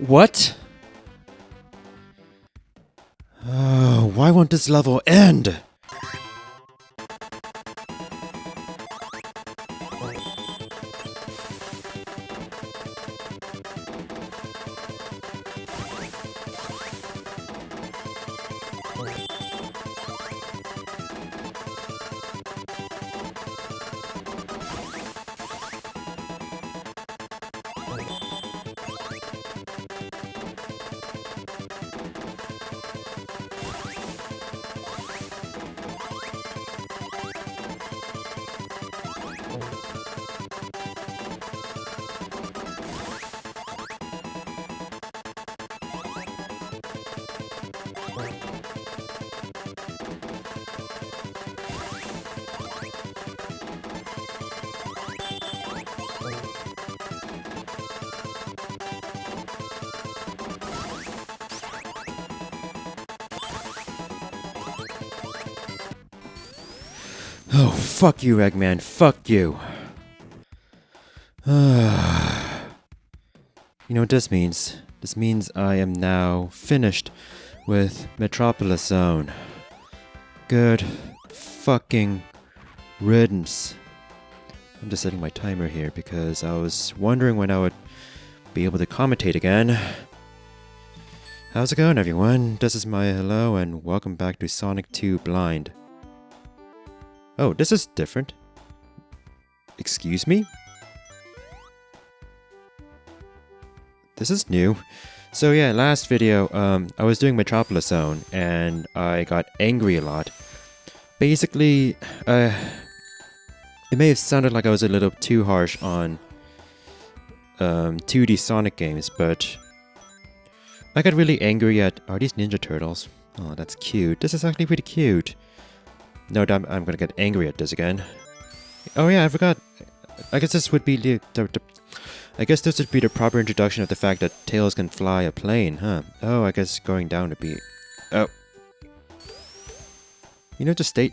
What? Oh, why won't this level end? Oh, fuck you, Eggman. Fuck you. You know what this means? This means I am now finished with Metropolis Zone. Good fucking riddance. I'm just setting my timer here because I was wondering when I would be able to commentate again. How's it going, everyone? This is my hello and welcome back to Sonic 2 Blind. Oh, this is different. Excuse me? This is new. So yeah, last video, I was doing Metropolis Zone, and I got angry a lot. Basically, it may have sounded like I was a little too harsh on 2D Sonic games, but I got really angry at... Are these Ninja Turtles? Oh, that's cute. This is actually pretty cute. No, I'm gonna get angry at this again. Oh yeah, I forgot. I guess this would be the I guess this would be the proper introduction of the fact that Tails can fly a plane, huh? Oh, I guess going down would be... Oh. You know, just state...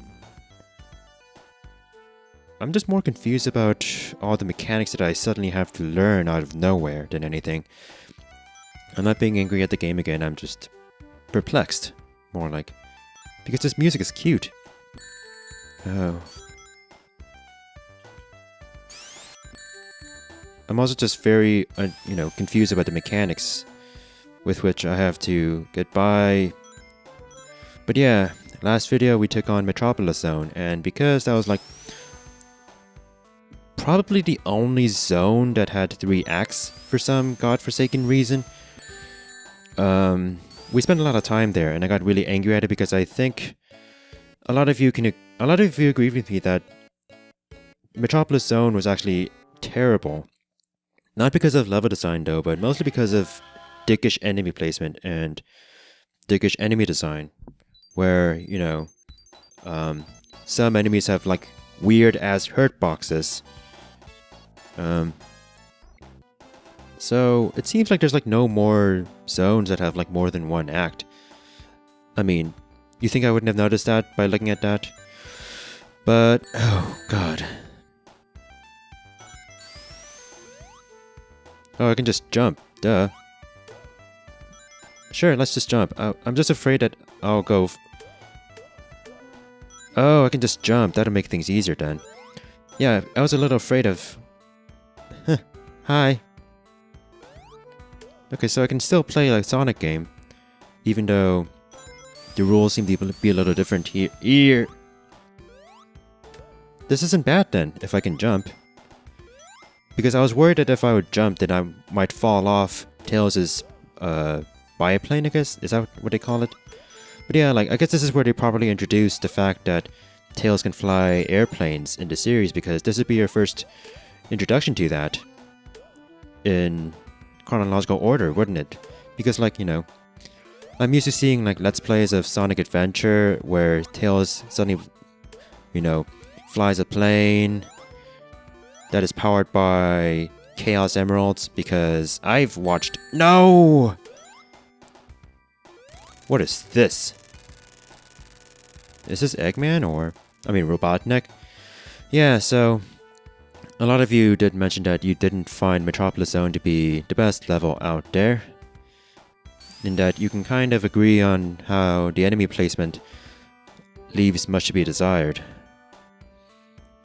I'm just more confused about all the mechanics that I suddenly have to learn out of nowhere than anything. I'm not being angry at the game again, I'm just perplexed. More like... Because this music is cute. Oh. I'm also just very, confused about the mechanics with which I have to get by. But yeah, last video we took on Metropolis Zone, and because that was like probably the only zone that had 3 acts for some godforsaken reason, we spent a lot of time there, and I got really angry at it because I think a lot of you agree with me that Metropolis Zone was actually terrible. Not because of level design though, but mostly because of dickish enemy placement and dickish enemy design. Where, some enemies have like weird ass hurt boxes. So it seems like there's like no more zones that have like more than 1 act. I mean, you think I wouldn't have noticed that by looking at that? But, oh god. Oh, I can just jump. Duh. Sure, let's just jump. I'm just afraid that I'll go... Oh, I can just jump. That'll make things easier then. Yeah, I was a little afraid of... Hi. Okay, so I can still play a Sonic game. Even though the rules seem to be a little different here. This isn't bad then, if I can jump. Because I was worried that if I would jump, then I might fall off Tails' biplane, I guess? Is that what they call it? But yeah, like, I guess this is where they properly introduced the fact that Tails can fly airplanes in the series, because this would be your first introduction to that in chronological order, wouldn't it? Because, like, I'm used to seeing, like, Let's Plays of Sonic Adventure where Tails suddenly, flies a plane that is powered by Chaos Emeralds, because I've watched... No! What is this? Is this Eggman or... I mean, Robotnik? Yeah, so... A lot of you did mention that you didn't find Metropolis Zone to be the best level out there. in that you can kind of agree on how the enemy placement leaves much to be desired.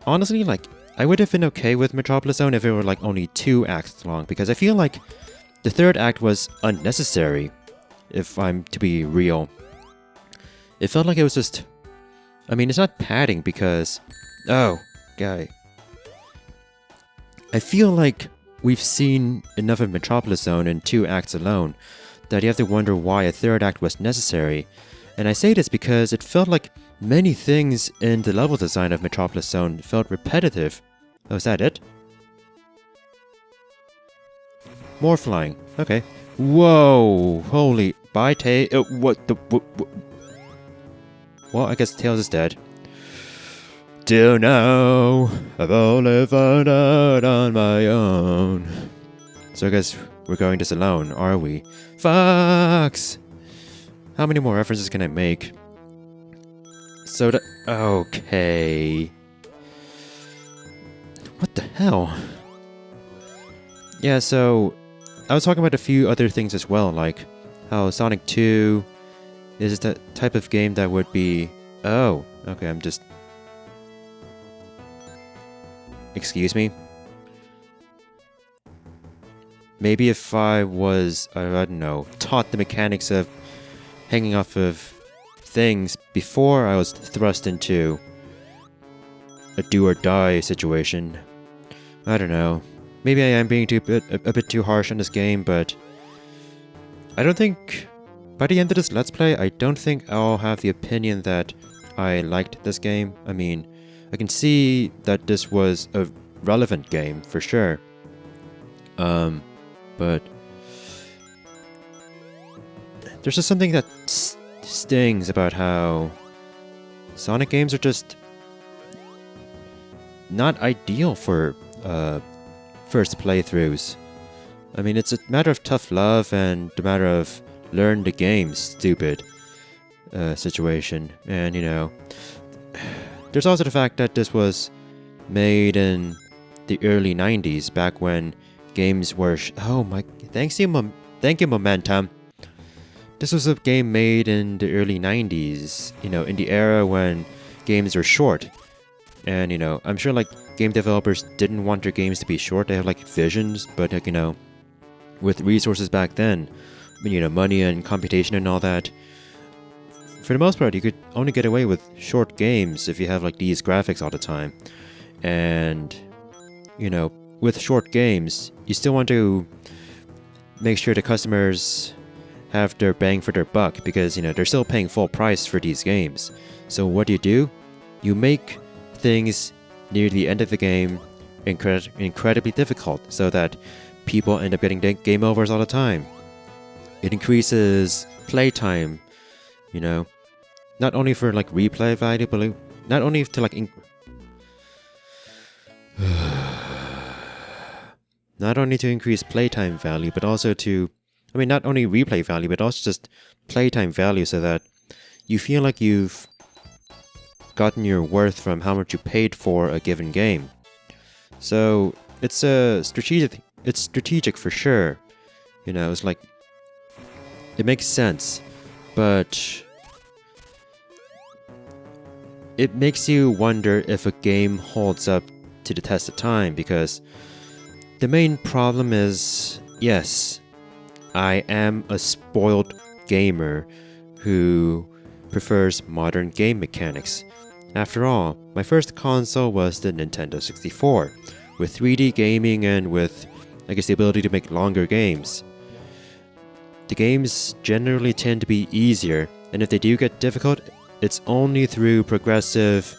Honestly, like, I would have been okay with Metropolis Zone if it were like only 2 acts long, because I feel like the 3rd act was unnecessary, if I'm to be real. It felt like it was just... I mean, it's not padding because... Oh, guy. I feel like we've seen enough of Metropolis Zone in 2 acts alone that you have to wonder why a 3rd act was necessary. And I say this because it felt like many things in the level design of Metropolis Zone felt repetitive. Oh, is that it? More flying. Okay. Whoa! Holy... Bye, Tails. What the... Well, I guess Tails is dead. Till now, I've only found out on my own. So I guess we're going this alone, are we? Fox! How many more references can I make? So the... Okay... What the hell? Yeah, so... I was talking about a few other things as well, like how Sonic 2 is the type of game that would be... Oh, okay, I'm just... Excuse me? Maybe if I was, I don't know, taught the mechanics of hanging off of things before I was thrust into a do-or-die situation. I don't know. Maybe I am being a bit too harsh on this game, but I don't think... By the end of this Let's Play, I don't think I'll have the opinion that I liked this game. I mean, I can see that this was a relevant game, for sure. But... There's just something that stings about how Sonic games are just not ideal for first playthroughs. I mean, it's a matter of tough love and a matter of learn the game, stupid situation. And, you know, there's also the fact that this was made in the early 90s, back when games were... oh my... Thank you, Momentum. This was a game made in the early 90s, you know, in the era when games were short. And, you know, I'm sure, like, game developers didn't want their games to be short. They have, like, visions, but, like, you know, with resources back then, you know, money and computation and all that, for the most part, you could only get away with short games if you have, like, these graphics all the time. And, you know, with short games, you still want to make sure the customers have their bang for their buck, because, you know, they're still paying full price for these games. So what do? You make things near the end of the game incredibly difficult, so that people end up getting game overs all the time. It increases playtime, you know, not only for, like, replay value, but not only to, like, not only to increase playtime value, but also to... I mean, not only replay value, but also just playtime value, so that you feel like you've gotten your worth from how much you paid for a given game. So it's strategic. It's strategic for sure. You know, it's like, it makes sense, but it makes you wonder if a game holds up to the test of time, because the main problem is, yes, I am a spoiled gamer who prefers modern game mechanics. After all, my first console was the Nintendo 64, with 3D gaming and with, I guess, the ability to make longer games. The games generally tend to be easier, and if they do get difficult, it's only through progressive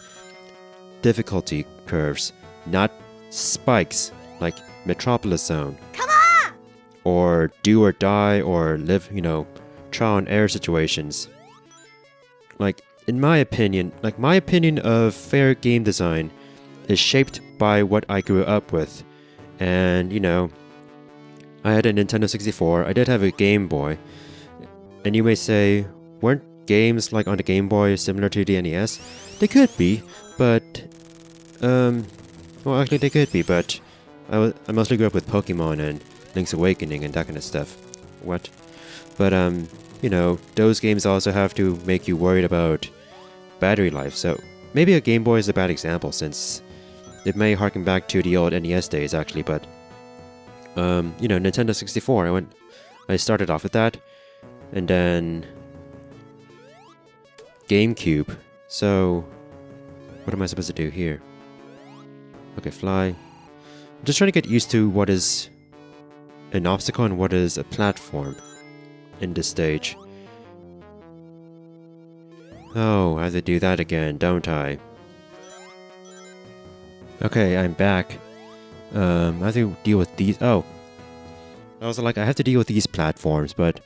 difficulty curves, not spikes like Metropolis Zone. Or do or die, or live, you know, trial and error situations. Like, in my opinion, my opinion of fair game design is shaped by what I grew up with. And, you know, I had a Nintendo 64, I did have a Game Boy. And you may say, weren't games like on the Game Boy similar to the NES? They could be, but, well, actually they could be, but I mostly grew up with Pokemon and Link's Awakening and that kind of stuff. what. But you know, those games also have to make you worried about battery life. So maybe a Game Boy is a bad example since it may harken back to the old NES days actually. But you know, Nintendo 64. I started off with that, and then GameCube. So what am I supposed to do here? Okay, fly. I'm just trying to get used to what is an obstacle and what is a platform in this stage. Oh, I have to do that again, don't I? Okay, I'm back. I have to deal with these. Oh. I was like, I have to deal with these platforms, but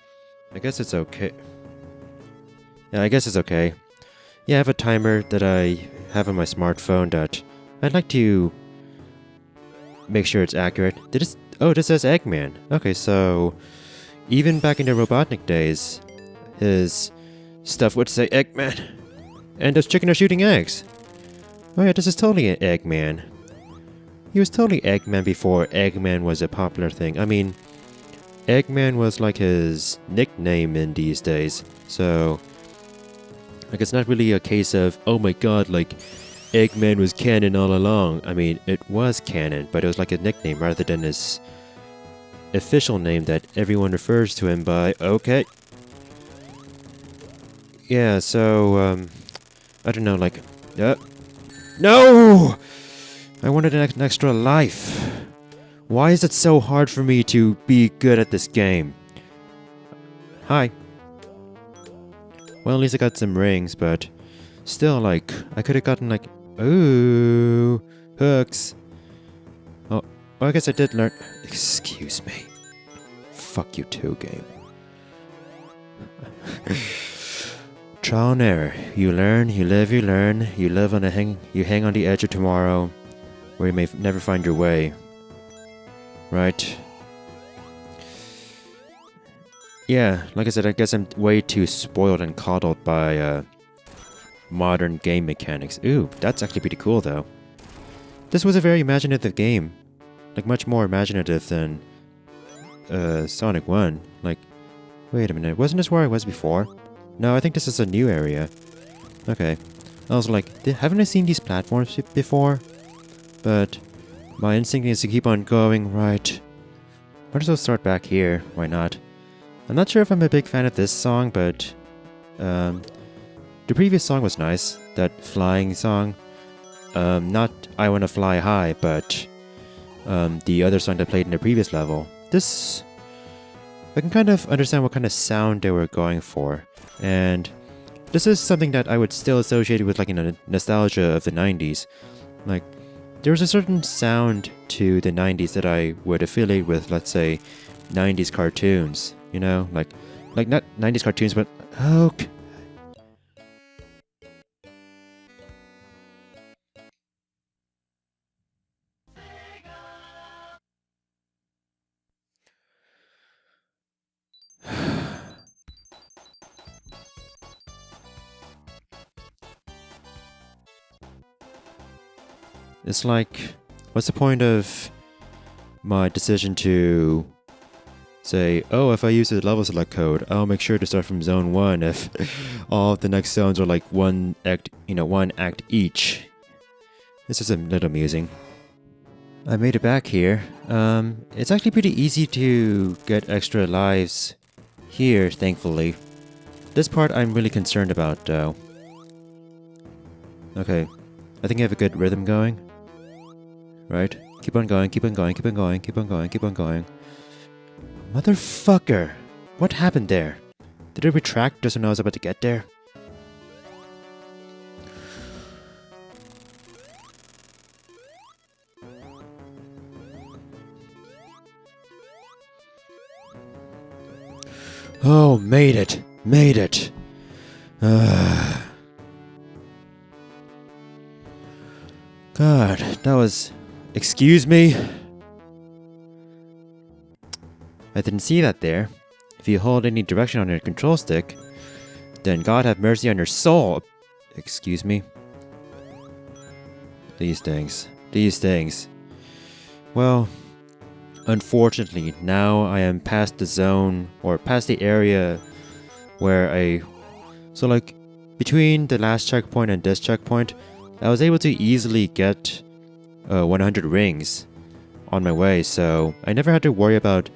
I guess it's okay. Yeah, I guess it's okay. Yeah, I have a timer that I have on my smartphone that I'd like to make sure it's accurate. Oh, this says Eggman. Okay, so even back in the Robotnik days, his stuff would say Eggman. And those chicken are shooting eggs. Oh yeah, this is totally an Eggman. He was totally Eggman before Eggman was a popular thing. I mean, Eggman was like his nickname in these days. So, like, it's not really a case of, oh my god, like, Eggman was canon all along. I mean, it was canon, but it was like a nickname rather than his official name that everyone refers to him by. Okay. Yeah, so, I don't know, like, no! I wanted an extra life. Why is it so hard for me to be good at this game? Hi. Well, at least I got some rings, but still, like, I could have gotten, like, ooh, hooks. Oh, well, I guess I did learn. Excuse me. Fuck you too, game. Trial and error. You learn, you live, you learn. You live on you hang on the edge of tomorrow, where you may never find your way. Right? Yeah, like I said, I guess I'm way too spoiled and coddled by modern game mechanics. Ooh, that's actually pretty cool though. This was a very imaginative game. Like, much more imaginative than Sonic 1. Like, wait a minute, wasn't this where I was before? No, I think this is a new area. Okay. I was like, haven't I seen these platforms before? But my instinct is to keep on going, right? Might as well start back here, why not? I'm not sure if I'm a big fan of this song, but the previous song was nice. That flying song. Not I Wanna Fly High, but the other song that played in the previous level. This, I can kind of understand what kind of sound they were going for. And this is something that I would still associate with, like, nostalgia of the 90s. Like, there was a certain sound to the 90s that I would affiliate with, let's say, 90s cartoons. You know, like not 90s cartoons, but it's like, what's the point of my decision to say, oh, if I use the level select code, I'll make sure to start from zone 1 if all of the next zones are like one act each. This is a little amusing. I made it back here. It's actually pretty easy to get extra lives here, thankfully. This part I'm really concerned about, though. Okay, I think I have a good rhythm going. Right? Keep on going, keep on going, keep on going, keep on going, keep on going. Motherfucker! What happened there? Did it retract just when I was about to get there? Oh, made it! Made it! God, that was... Excuse me? I didn't see that there. If you hold any direction on your control stick, then God have mercy on your soul. Excuse me? These things. These things. Well, unfortunately, now I am past the zone, or past the area where so like, between the last checkpoint and this checkpoint, I was able to easily get 100 rings on my way, so I never had to worry about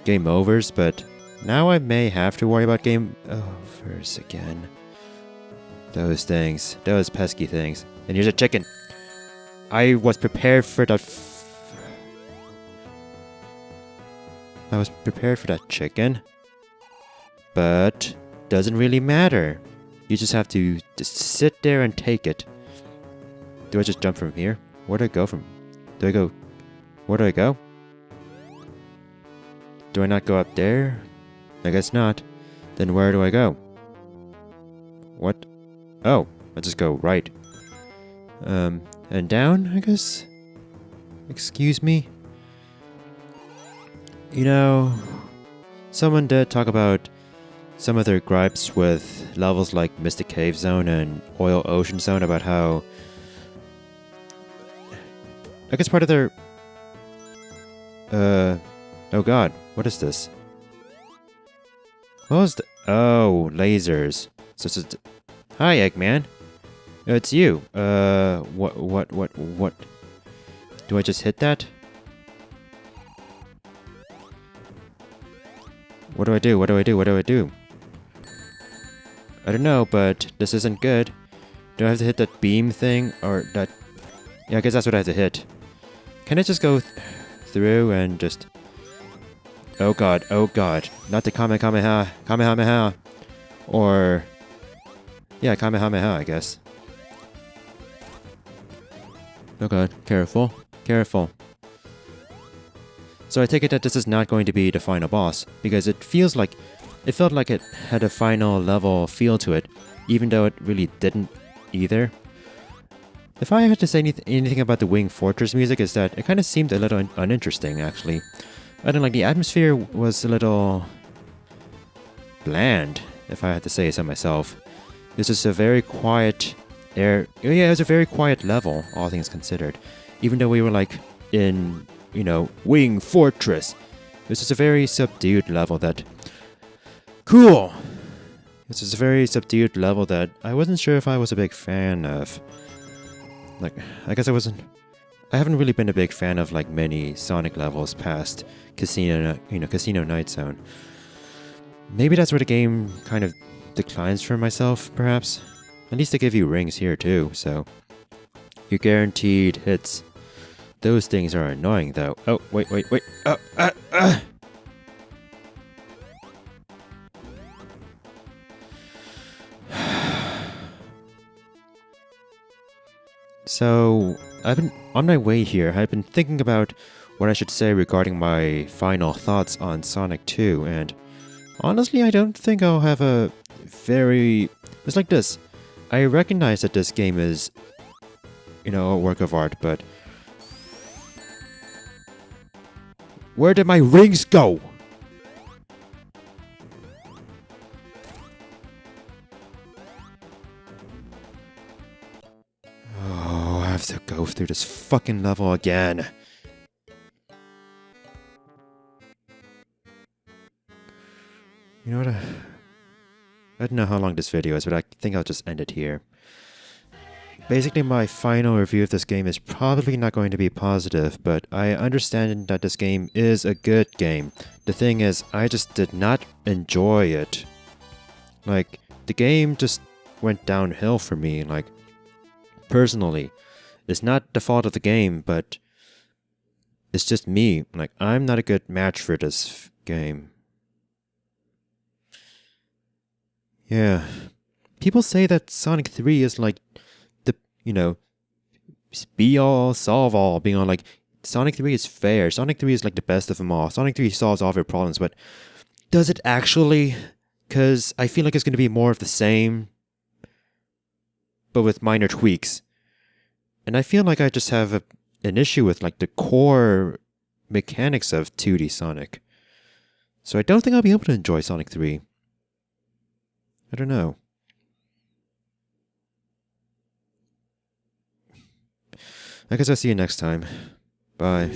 game overs, but now I may have to worry about game overs again. Those things. Those pesky things. And here's a chicken. I was prepared for that. I was prepared for that chicken. But doesn't really matter. You just have to just sit there and take it. Do I just jump from here? Where do I go from? Do I go? Where do I go? Do I not go up there? I guess not. Then where do I go? What? Oh, I just go right. And down, I guess? Excuse me? You know, someone did talk about some of their gripes with levels like Mystic Cave Zone and Oil Ocean Zone about how... I guess part of their... Oh god, what is this? What was the... Oh, lasers. So it's just... Hi, Eggman. It's you. What? Do I just hit that? What do I do? What do I do? What do I do? I don't know, but this isn't good. Do I have to hit that beam thing? Or that... Yeah, I guess that's what I have to hit. Can I just go through and just... Oh god, oh god. Not the Kamehameha. Or... Yeah, Kamehameha, I guess. Oh god, careful. Careful. So I take it that this is not going to be the final boss, because it felt like it had a final level feel to it, even though it really didn't either. If I had to say anything about the Wing Fortress music, is that it kind of seemed a little uninteresting, actually. I don't like, the atmosphere was a little... bland, if I had to say so myself. This is a very quiet yeah, it was a very quiet level, all things considered. Even though we were like in, you know, Wing Fortress. This is a very subdued level that... Cool! This is a very subdued level that I wasn't sure if I was a big fan of. Like, I guess I haven't really been a big fan of like many Sonic levels past Casino Night Zone. Maybe that's where the game kind of declines for myself, perhaps. At least they give you rings here too, so you're guaranteed hits. Those things are annoying though. Oh, wait. Oh, So, I've been on my way here. I've been thinking about what I should say regarding my final thoughts on Sonic 2, and honestly, I don't think I'll have a very... It's like this. I recognize that this game is, you know, a work of art, but... Where did my rings go? Oh, I have to go through this fucking level again. You know what? I don't know how long this video is, but I think I'll just end it here. Basically, my final review of this game is probably not going to be positive, but I understand that this game is a good game. The thing is, I just did not enjoy it. Like, the game just went downhill for me, like, personally. It's not the fault of the game, but it's just me. Like, I'm not a good match for this game. Yeah. People say that Sonic 3 is like the, you know, be all, solve all, being all like, Sonic 3 is fair. Sonic 3 is like the best of them all. Sonic 3 solves all of your problems, but does it actually? Because I feel like it's going to be more of the same, but with minor tweaks. And I feel like I just have an issue with like the core mechanics of 2D Sonic. So I don't think I'll be able to enjoy Sonic 3. I don't know. I guess I'll see you next time. Bye.